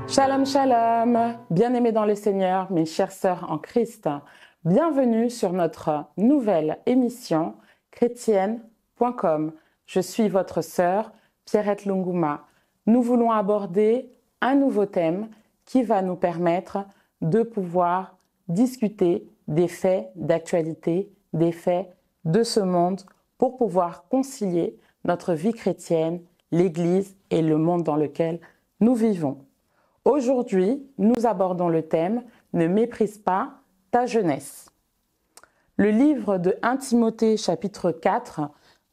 Shalom, shalom, bien-aimés dans le Seigneur, mes chères sœurs en Christ. Bienvenue sur notre nouvelle émission chrétienne.com. Je suis votre sœur Pierrette Lunguma. Nous voulons aborder un nouveau thème qui va nous permettre de pouvoir discuter des faits d'actualité, des faits de ce monde pour pouvoir concilier notre vie chrétienne, l'Église et le monde dans lequel nous vivons. Aujourd'hui, nous abordons le thème « Ne méprise pas ta jeunesse ». Le livre de 1 Timothée chapitre 4,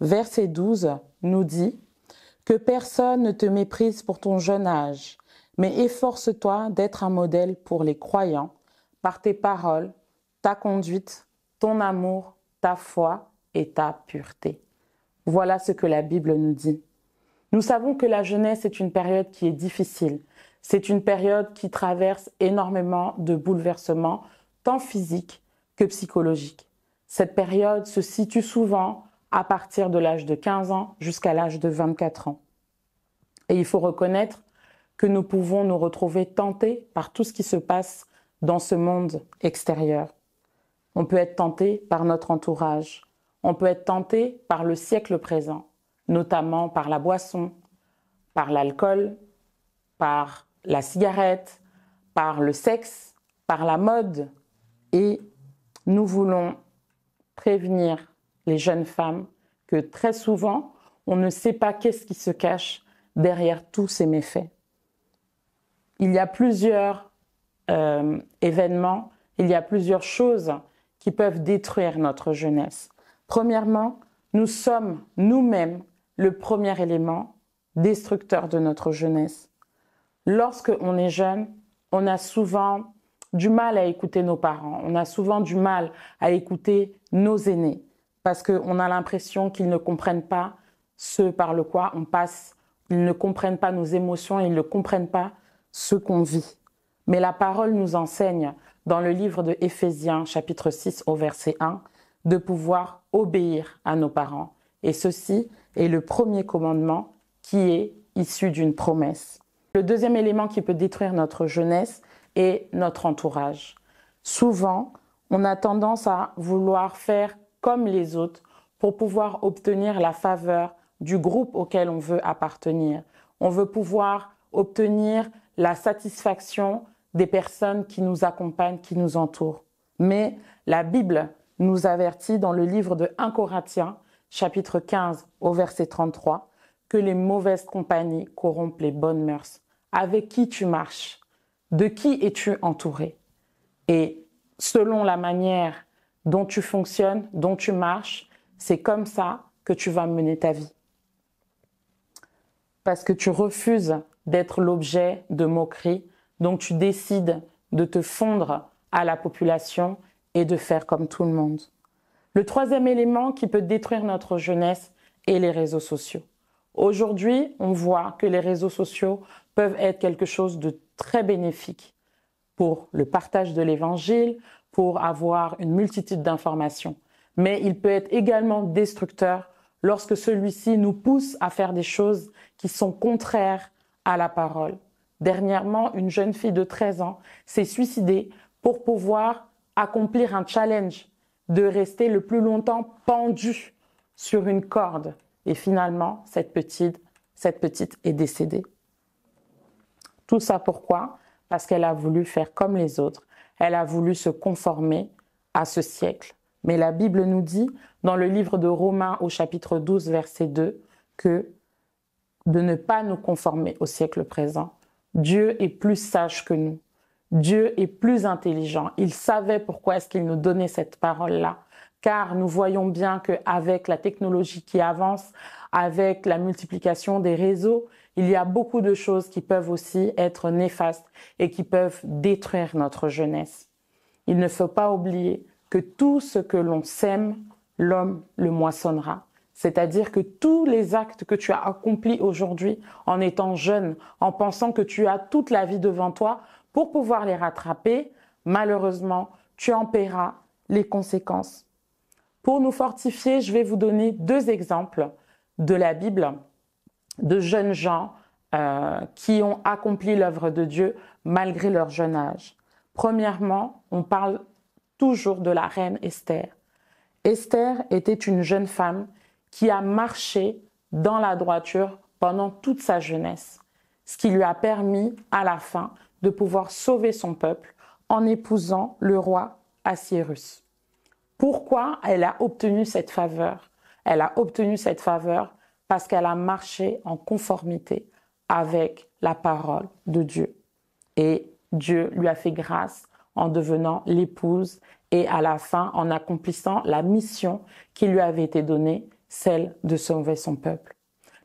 verset 12 nous dit « Que personne ne te méprise pour ton jeune âge, mais efforce-toi d'être un modèle pour les croyants par tes paroles, ta conduite, ton amour, ta foi et ta pureté. » Voilà ce que la Bible nous dit. Nous savons que la jeunesse est une période qui est difficile. C'est une période qui traverse énormément de bouleversements, tant physiques que psychologiques. Cette période se situe souvent à partir de l'âge de 15 ans jusqu'à l'âge de 24 ans. Et il faut reconnaître que nous pouvons nous retrouver tentés par tout ce qui se passe dans ce monde extérieur. On peut être tenté par notre entourage. On peut être tenté par le siècle présent, notamment par la boisson, par l'alcool, par la cigarette, par le sexe, par la mode. Et nous voulons prévenir les jeunes femmes que très souvent, on ne sait pas qu'est-ce qui se cache derrière tous ces méfaits. Il y a plusieurs événements, il y a plusieurs choses qui peuvent détruire notre jeunesse. Premièrement, nous sommes nous-mêmes le premier élément destructeur de notre jeunesse. Lorsque on est jeune, on a souvent du mal à écouter nos parents, on a souvent du mal à écouter nos aînés, parce qu'on a l'impression qu'ils ne comprennent pas ce par le quoi on passe, ils ne comprennent pas nos émotions, ils ne comprennent pas ce qu'on vit. Mais la parole nous enseigne, dans le livre de Éphésiens, chapitre 6, au verset 1, de pouvoir obéir à nos parents. Et ceci est le premier commandement qui est issu d'une promesse. Le deuxième élément qui peut détruire notre jeunesse est notre entourage. Souvent, on a tendance à vouloir faire comme les autres pour pouvoir obtenir la faveur du groupe auquel on veut appartenir. On veut pouvoir obtenir la satisfaction des personnes qui nous accompagnent, qui nous entourent. Mais la Bible nous avertit dans le livre de 1 Corinthiens, chapitre 15, au verset 33, que les mauvaises compagnies corrompent les bonnes mœurs. Avec qui tu marches? De qui es-tu entouré? Et selon la manière dont tu fonctionnes, dont tu marches, c'est comme ça que tu vas mener ta vie. Parce que tu refuses d'être l'objet de moqueries, donc tu décides de te fondre à la population et de faire comme tout le monde. Le troisième élément qui peut détruire notre jeunesse est les réseaux sociaux. Aujourd'hui, on voit que les réseaux sociaux peuvent être quelque chose de très bénéfique pour le partage de l'évangile, pour avoir une multitude d'informations. Mais il peut être également destructeur lorsque celui-ci nous pousse à faire des choses qui sont contraires à la parole. Dernièrement, une jeune fille de 13 ans s'est suicidée pour pouvoir accomplir un challenge de rester le plus longtemps pendue sur une corde. Et finalement, cette petite est décédée. Tout ça pourquoi? Parce qu'elle a voulu faire comme les autres. Elle a voulu se conformer à ce siècle. Mais la Bible nous dit, dans le livre de Romains au chapitre 12, verset 2, que de ne pas nous conformer au siècle présent. Dieu est plus sage que nous. Dieu est plus intelligent. Il savait pourquoi est-ce qu'il nous donnait cette parole-là. Car nous voyons bien qu'avec la technologie qui avance, avec la multiplication des réseaux, il y a beaucoup de choses qui peuvent aussi être néfastes et qui peuvent détruire notre jeunesse. Il ne faut pas oublier que tout ce que l'on sème, l'homme le moissonnera. C'est-à-dire que tous les actes que tu as accomplis aujourd'hui en étant jeune, en pensant que tu as toute la vie devant toi pour pouvoir les rattraper, malheureusement, tu en paieras les conséquences. Pour nous fortifier, je vais vous donner 2 exemples de la Bible, de jeunes gens qui ont accompli l'œuvre de Dieu malgré leur jeune âge. Premièrement, on parle toujours de la reine Esther. Esther était une jeune femme qui a marché dans la droiture pendant toute sa jeunesse, ce qui lui a permis à la fin de pouvoir sauver son peuple en épousant le roi Assuérus. Pourquoi elle a obtenu cette faveur? Elle a obtenu cette faveur parce qu'elle a marché en conformité avec la parole de Dieu. Et Dieu lui a fait grâce en devenant l'épouse et à la fin en accomplissant la mission qui lui avait été donnée, celle de sauver son peuple.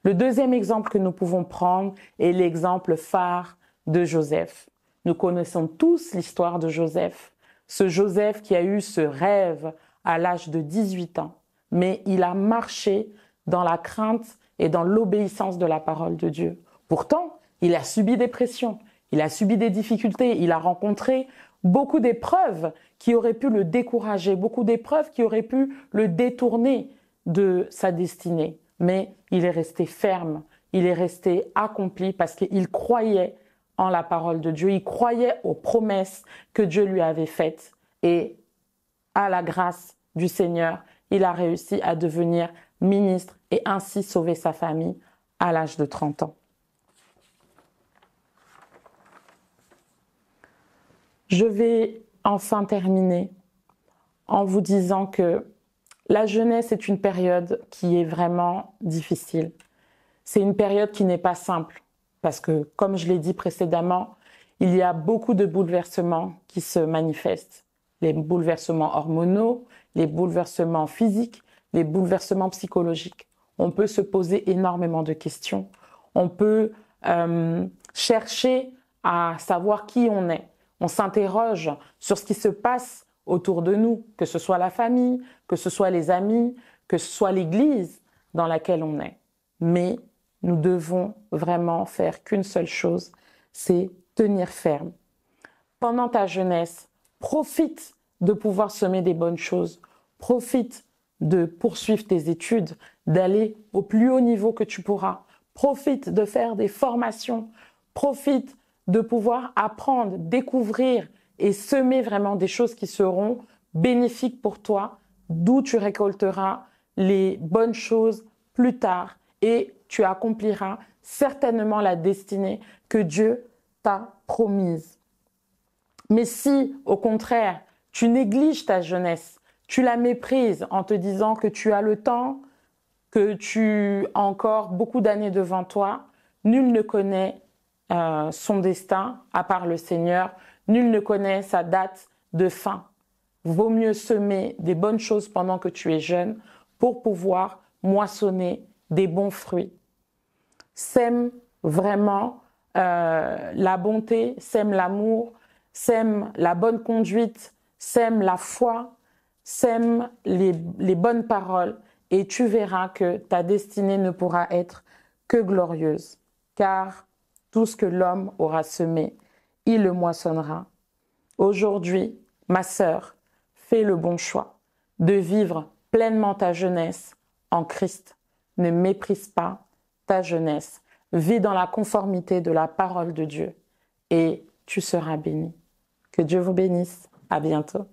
Le deuxième exemple que nous pouvons prendre est l'exemple phare de Joseph. Nous connaissons tous l'histoire de Joseph. Ce Joseph qui a eu ce rêve à l'âge de 18 ans, mais il a marché dans la crainte et dans l'obéissance de la parole de Dieu. Pourtant, il a subi des pressions, il a subi des difficultés, il a rencontré beaucoup d'épreuves qui auraient pu le décourager, beaucoup d'épreuves qui auraient pu le détourner de sa destinée. Mais il est resté ferme, il est resté accompli parce qu'il croyait en la parole de Dieu, il croyait aux promesses que Dieu lui avait faites. Et à la grâce du Seigneur, il a réussi à devenir ministre et ainsi sauver sa famille à l'âge de 30 ans. Je vais enfin terminer en vous disant que la jeunesse est une période qui est vraiment difficile. C'est une période qui n'est pas simple parce que, comme je l'ai dit précédemment, il y a beaucoup de bouleversements qui se manifestent. Les bouleversements hormonaux, les bouleversements physiques, les bouleversements psychologiques. On peut se poser énormément de questions. On peut chercher à savoir qui on est. On s'interroge sur ce qui se passe autour de nous, que ce soit la famille, que ce soit les amis, que ce soit l'église dans laquelle on est. Mais nous devons vraiment faire qu'une seule chose, c'est tenir ferme. Pendant ta jeunesse, profite de pouvoir semer des bonnes choses. Profite de poursuivre tes études, d'aller au plus haut niveau que tu pourras. Profite de faire des formations. Profite de pouvoir apprendre, découvrir et semer vraiment des choses qui seront bénéfiques pour toi, d'où tu récolteras les bonnes choses plus tard et tu accompliras certainement la destinée que Dieu t'a promise. Mais si, au contraire, tu négliges ta jeunesse, tu la méprises en te disant que tu as le temps, que tu as encore beaucoup d'années devant toi, nul ne connaît son destin à part le Seigneur, nul ne connaît sa date de fin. Vaut mieux semer des bonnes choses pendant que tu es jeune pour pouvoir moissonner des bons fruits. Sème vraiment la bonté, sème l'amour, sème la bonne conduite, sème la foi, sème les bonnes paroles et tu verras que ta destinée ne pourra être que glorieuse. Car tout ce que l'homme aura semé, il le moissonnera. Aujourd'hui, ma sœur, fais le bon choix de vivre pleinement ta jeunesse en Christ. Ne méprise pas ta jeunesse. Vis dans la conformité de la parole de Dieu et tu seras béni. Que Dieu vous bénisse. À bientôt.